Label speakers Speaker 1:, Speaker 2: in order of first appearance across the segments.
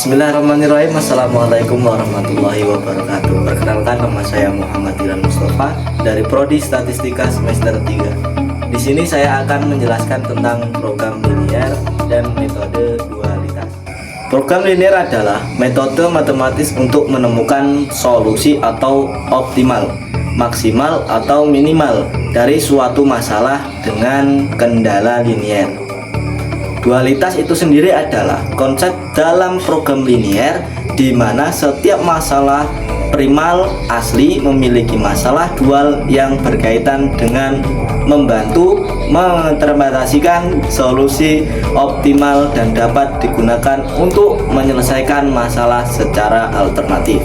Speaker 1: Bismillahirrahmanirrahim. Assalamualaikum warahmatullahi wabarakatuh. Perkenalkan, nama saya Muhammad Dilan Mustafa dari Prodi Statistika semester 3. Di sini saya akan menjelaskan tentang program linier dan metode dualitas. Program linier adalah metode matematis untuk menemukan solusi atau optimal, maksimal atau minimal dari suatu masalah dengan kendala linier. Dualitas itu sendiri adalah konsep dalam program linier di mana setiap masalah primal asli memiliki masalah dual yang berkaitan dengan membantu menginterpretasikan solusi optimal dan dapat digunakan untuk menyelesaikan masalah secara alternatif.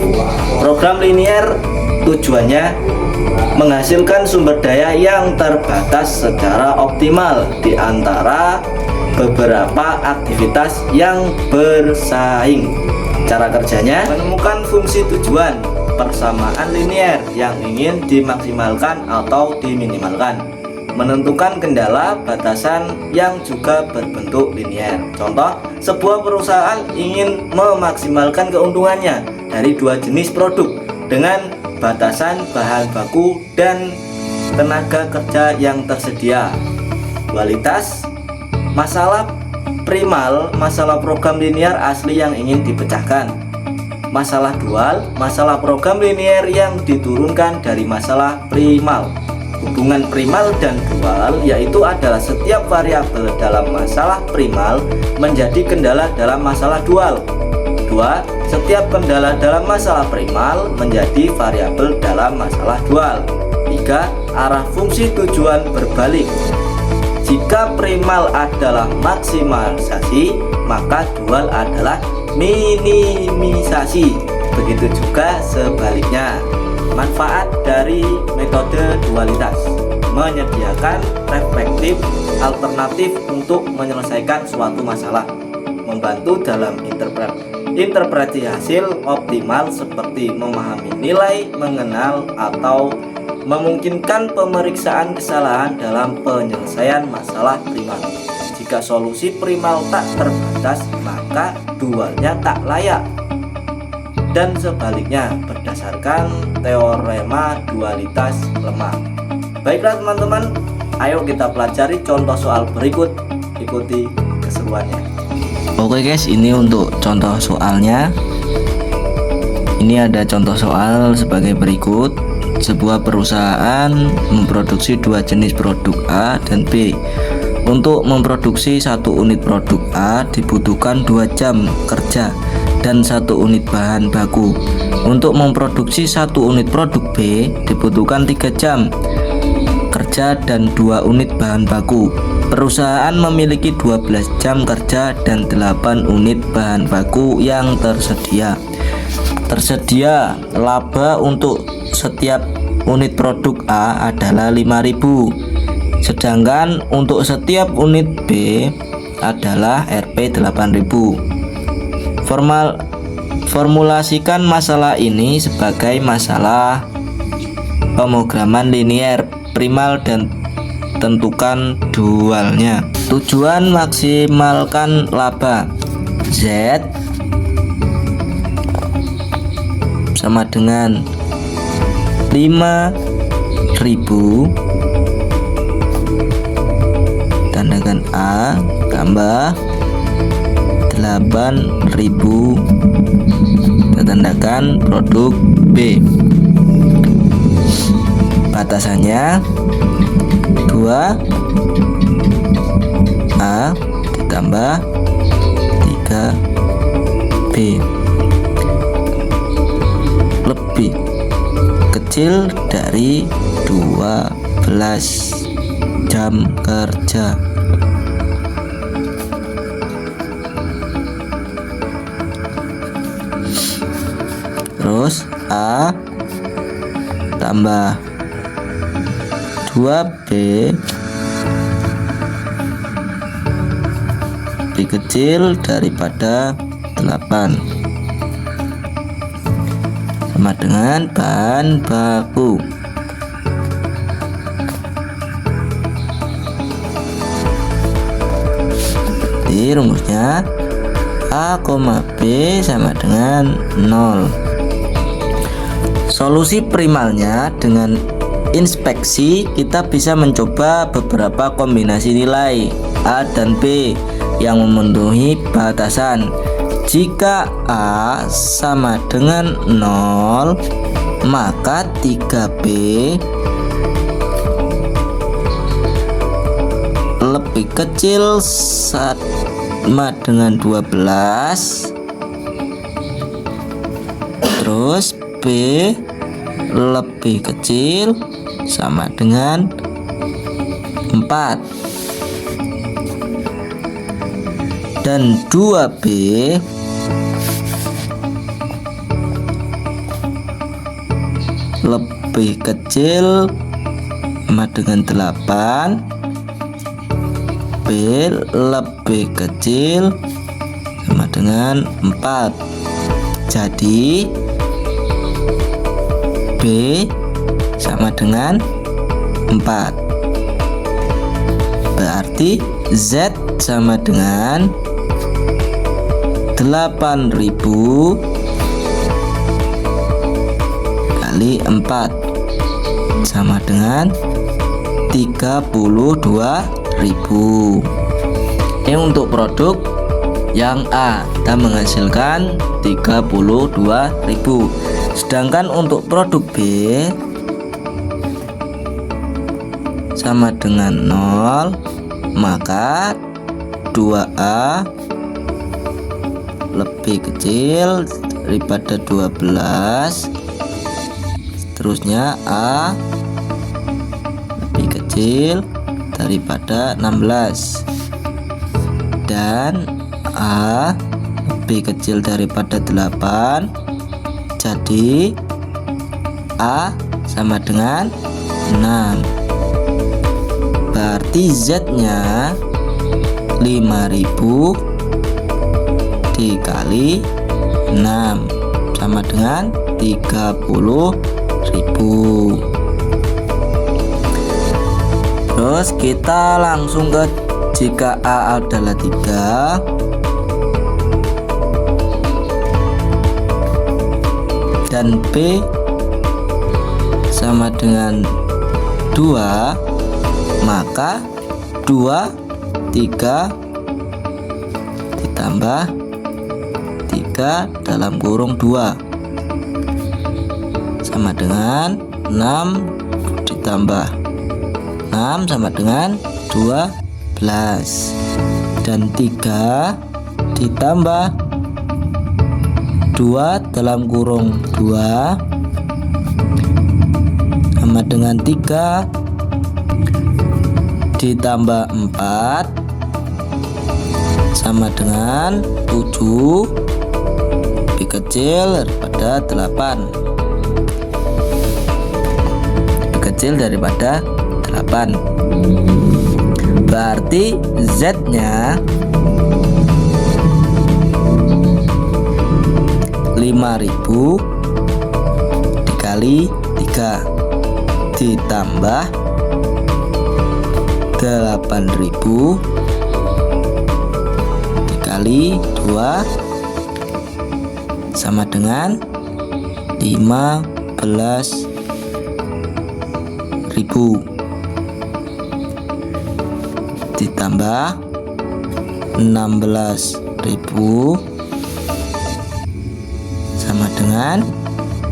Speaker 1: Program linier tujuannya menghasilkan sumber daya yang terbatas secara optimal di antara beberapa aktivitas yang bersaing. Cara kerjanya menemukan fungsi tujuan persamaan linier yang ingin dimaksimalkan atau diminimalkan, menentukan kendala batasan yang juga berbentuk linier. Contoh, sebuah perusahaan ingin memaksimalkan keuntungannya dari dua jenis produk dengan batasan bahan baku dan tenaga kerja yang tersedia. Dualitas masalah primal, masalah program linier asli yang ingin dipecahkan. Masalah dual, masalah program linier yang diturunkan dari masalah primal. Hubungan primal dan dual yaitu adalah setiap variabel dalam masalah primal menjadi kendala dalam masalah dual. Dua, setiap kendala dalam masalah primal menjadi variabel dalam masalah dual. Tiga, arah fungsi tujuan berbalik. Jika primal adalah maksimalisasi, maka dual adalah minimisasi. Begitu juga sebaliknya. Manfaat dari metode dualitas menyediakan perspektif alternatif untuk menyelesaikan suatu masalah, membantu dalam interpretasi hasil optimal seperti memahami nilai, mengenal, atau memungkinkan pemeriksaan kesalahan dalam penyelesaian masalah primal. Jika solusi primal tak terbatas, maka dualnya tak layak. Dan sebaliknya, berdasarkan teorema dualitas lemah. Baiklah teman-teman, ayo kita pelajari contoh soal berikut. Ikuti keseruannya.
Speaker 2: Oke guys, ini untuk contoh soalnya. Ini ada contoh soal sebagai berikut. Sebuah perusahaan memproduksi dua jenis produk A dan B. Untuk memproduksi satu unit produk A dibutuhkan 2 jam kerja dan 1 unit bahan baku. Untuk memproduksi satu unit produk B dibutuhkan 3 jam kerja dan 2 unit bahan baku. Perusahaan memiliki 12 jam kerja dan 8 unit bahan baku yang tersedia. Tersedia laba untuk setiap unit produk A adalah 5.000, sedangkan untuk setiap unit B adalah Rp 8.000. Formulasikan masalah ini sebagai masalah pemrograman linier primal dan tentukan dualnya. Tujuan maksimalkan laba. Z sama dengan 5.000 tandakan A tambah 8.000 tandakan produk B. Batasannya 2A ditambah 3B lebih kecil dari 12 jam kerja. Terus A tambah 2B lebih kecil daripada 8 sama dengan bahan baku. Jadi rumusnya A, B sama dengan 0. Solusi primalnya dengan inspeksi kita bisa mencoba beberapa kombinasi nilai A dan B yang memenuhi batasan. Jika A sama dengan 0, maka 3B lebih kecil sama dengan 12. Terus B lebih kecil sama dengan 4. Dan 2B lebih kecil sama dengan 8. B lebih kecil sama dengan 4. Jadi B sama dengan 4. Berarti Z sama dengan 8.000 kali 4 sama dengan 32.000. Ini untuk produk yang A, kita menghasilkan 32.000. Sedangkan untuk produk B sama dengan 0, maka 2A lebih kecil daripada 12. Seterusnya A lebih kecil daripada 16 dan A lebih kecil daripada 8. Jadi A sama dengan 6. Berarti Z nya 5.000 dikali 6 sama dengan 30.000. Terus kita langsung ke jika A adalah 3, dan B sama dengan 2, maka 2, 3 ditambah 3 dalam kurung 2 sama dengan 6 ditambah 6 sama dengan 12, dan 3 ditambah 2 dalam kurung 2 sama dengan 3 ditambah 4 sama dengan 7, lebih kecil daripada 8, lebih kecil daripada 8. Berarti Z nya 5.000 dikali 3 ditambah 8.000 dikali 2 sama dengan 15.000 ditambah 16.000 sama dengan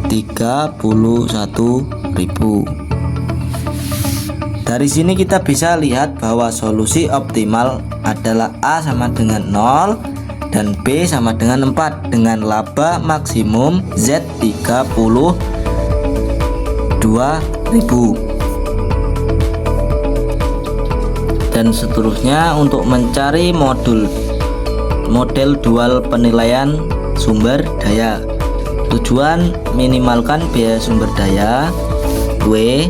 Speaker 2: 31.000. Dari sini kita bisa lihat bahwa solusi optimal adalah A sama dengan 0 dan B sama dengan 4 dengan laba maksimum Z 32.000. Dan seterusnya untuk mencari model dual penilaian sumber daya. Tujuan minimalkan biaya sumber daya. W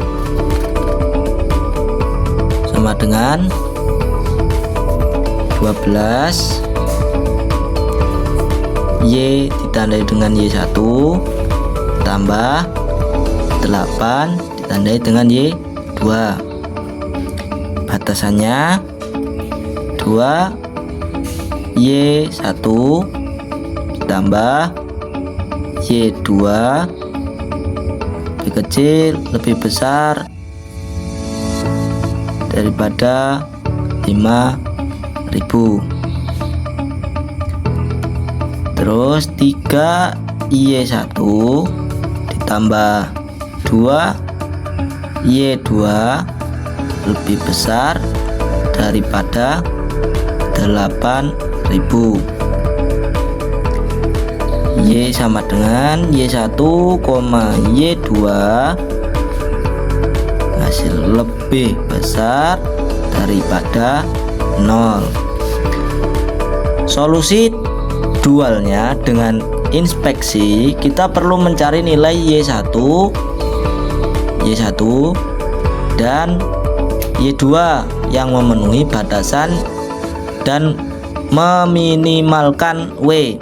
Speaker 2: sama dengan 12, Y ditandai dengan Y1 tambah 8 ditandai dengan Y2. Batasannya 2 Y1 ditambah Y2 lebih kecil lebih besar daripada 5.000. Terus 3Y1 ditambah 2Y2 lebih besar daripada 8.000. Y sama dengan Y1, Y2 hasil lebih besar daripada 0. Solusi dualnya dengan inspeksi, kita perlu mencari nilai Y1 dan Y2 yang memenuhi batasan dan meminimalkan W.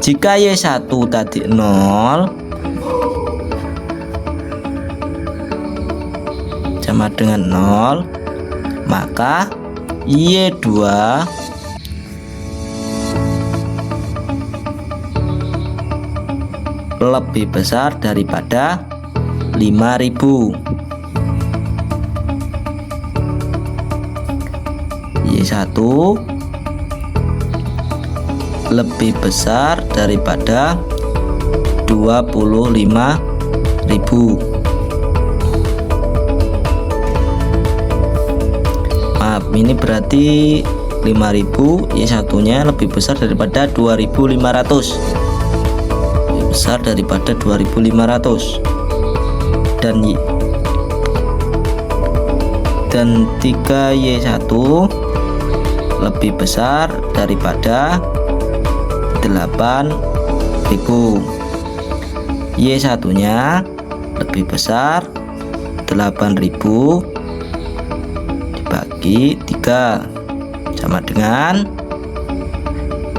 Speaker 2: Jika Y1 tadi 0, sama dengan 0, maka Y2 lebih besar daripada 5.000. Y1 lebih besar daripada 25.000. Maaf, ini berarti 5.000. Y1 nya lebih besar daripada 2.500, lebih besar daripada 2.500. Dan 3Y1 lebih besar daripada 8.000. Y1 nya lebih besar 8.000 dibagi 3 sama dengan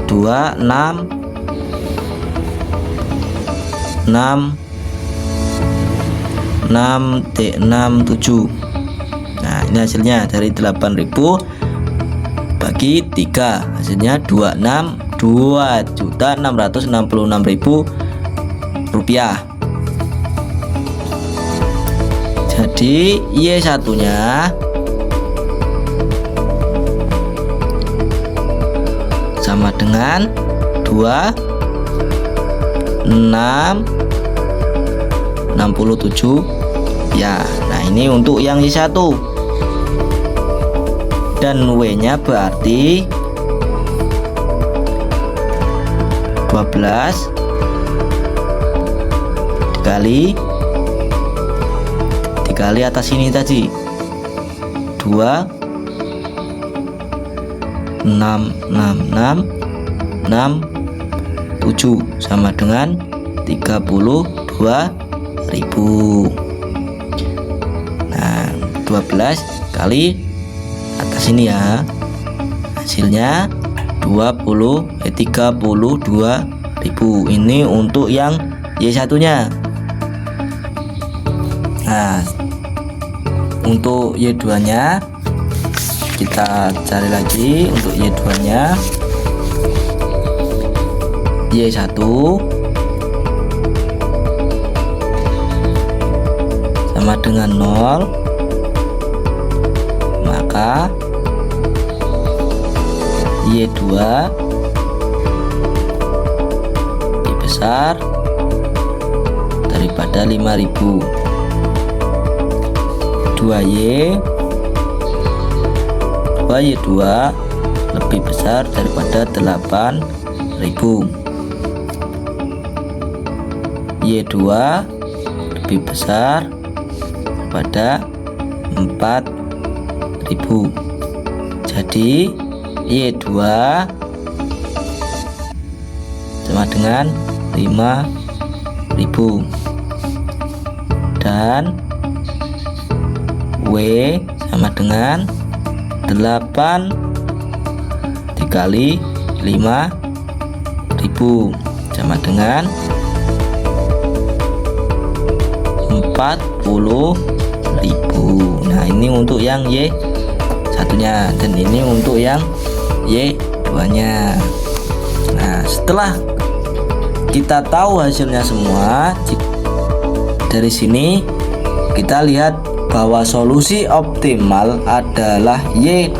Speaker 2: 667. Nah, ini hasilnya dari 8.000 bagi 3, hasilnya 2.666.000 rupiah. Jadi Y1 nya sama dengan 2.667 ya. Nah, ini untuk yang Y1. Dan W nya berarti 12 dikali atas ini tadi 2.66667 sama dengan 32.000. Nah, 12 kali atas ini ya, hasilnya 32.000. Ini untuk yang Y1 nya. Nah, untuk Y2 nya kita cari lagi. Untuk Y2 nya, Y1 sama dengan 0, maka Y2 lebih besar daripada 5.000. 2Y2 lebih besar daripada 8.000. Y2 lebih besar daripada 4.000. Jadi Y2 sama dengan 5.000 dan W sama dengan 8 dikali 5.000 sama dengan 40.000. Nah, ini untuk yang Y1 nya dan ini untuk yang Y2 nya. Nah, setelah kita tahu hasilnya semua, dari sini kita lihat bahwa solusi optimal adalah Y1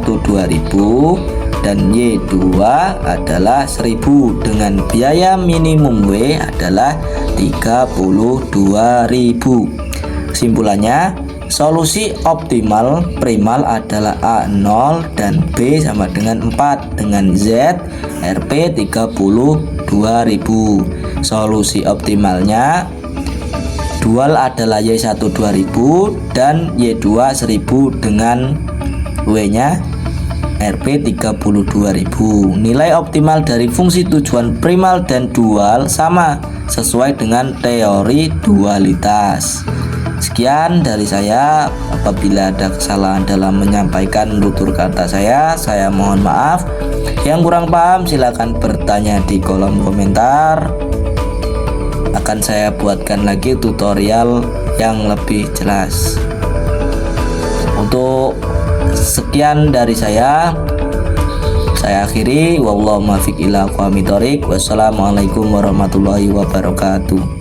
Speaker 2: 2000 dan Y2 adalah 1000 dengan biaya minimum W adalah 32.000. Kesimpulannya, solusi optimal primal adalah A0 dan B sama dengan 4 dengan Z Rp 32.000. Solusi optimalnya dual adalah Y1 2000 dan Y2 1000 dengan W nya Rp 32.000. Nilai optimal dari fungsi tujuan primal dan dual sama sesuai dengan teori dualitas. Sekian dari saya. Apabila ada kesalahan dalam menyampaikan tutur kata saya mohon maaf. Yang kurang paham silakan bertanya di kolom komentar. Akan saya buatkan lagi tutorial yang lebih jelas. Untuk sekian dari saya akhiri. Wallahu muwaffiq ila aqwamit thoriq. Wassalamualaikum warahmatullahi wabarakatuh.